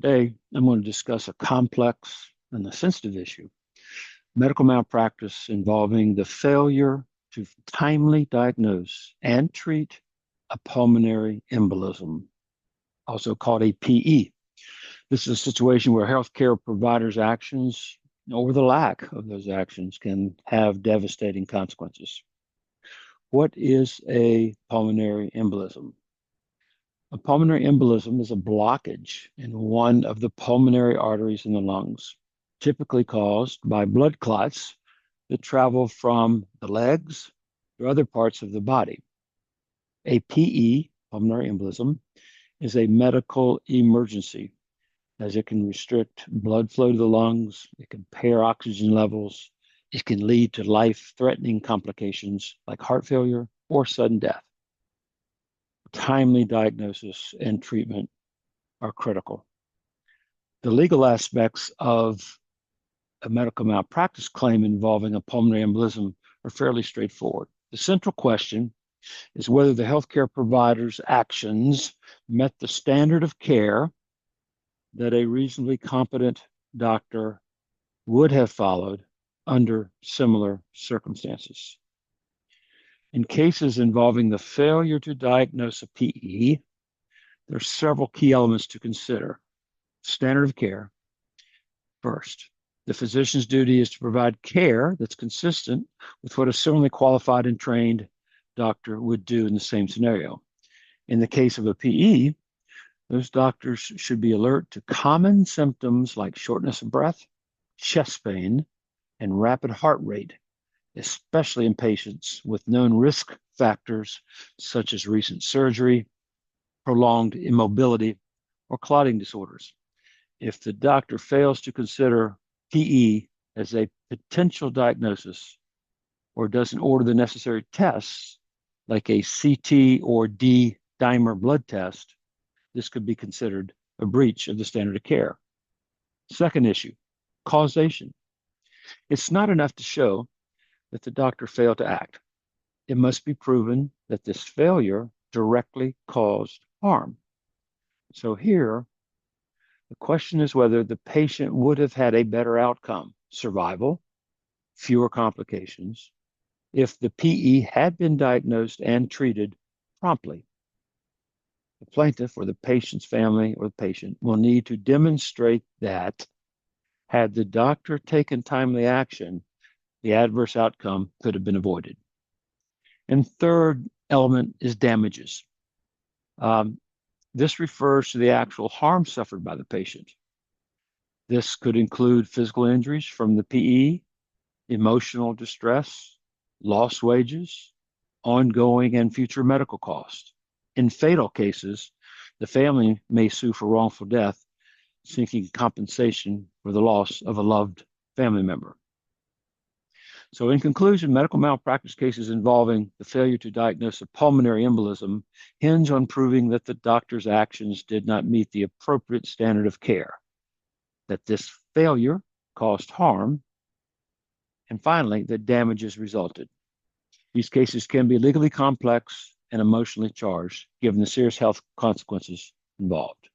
Today, I'm going to discuss a complex and a sensitive issue, medical malpractice involving the failure to timely diagnose and treat a pulmonary embolism, also called a PE. This is a situation where healthcare providers' actions or the lack of those actions can have devastating consequences. What is a pulmonary embolism? A pulmonary embolism is a blockage in one of the pulmonary arteries in the lungs, typically caused by blood clots that travel from the legs to other parts of the body. A PE, pulmonary embolism, is a medical emergency as it can restrict blood flow to the lungs, it can impair oxygen levels, it can lead to life-threatening complications like heart failure or sudden death. Timely diagnosis and treatment are critical. The legal aspects of a medical malpractice claim involving a pulmonary embolism are fairly straightforward. The central question is whether the healthcare provider's actions met the standard of care that a reasonably competent doctor would have followed under similar circumstances. In cases involving the failure to diagnose a PE, there are several key elements to consider. Standard of care. First, the physician's duty is to provide care that's consistent with what a similarly qualified and trained doctor would do in the same scenario. In the case of a PE, those doctors should be alert to common symptoms like shortness of breath, chest pain, and rapid heart rate, especially in patients with known risk factors such as recent surgery, prolonged immobility, or clotting disorders. If the doctor fails to consider PE as a potential diagnosis or doesn't order the necessary tests, like a CT or D-dimer blood test, this could be considered a breach of the standard of care. Second issue, causation. It's not enough to show that the doctor failed to act. It must be proven that this failure directly caused harm. So here, the question is whether the patient would have had a better outcome, survival, fewer complications, if the PE had been diagnosed and treated promptly. The plaintiff or the patient's family or the patient will need to demonstrate that had the doctor taken timely action, the adverse outcome could have been avoided. And third element is damages. This refers to the actual harm suffered by the patient. This could include physical injuries from the PE, emotional distress, lost wages, ongoing and future medical costs. In fatal cases, the family may sue for wrongful death, seeking compensation for the loss of a loved family member. So in conclusion, medical malpractice cases involving the failure to diagnose a pulmonary embolism hinge on proving that the doctor's actions did not meet the appropriate standard of care, that this failure caused harm, and finally, that damages resulted. These cases can be legally complex and emotionally charged, given the serious health consequences involved.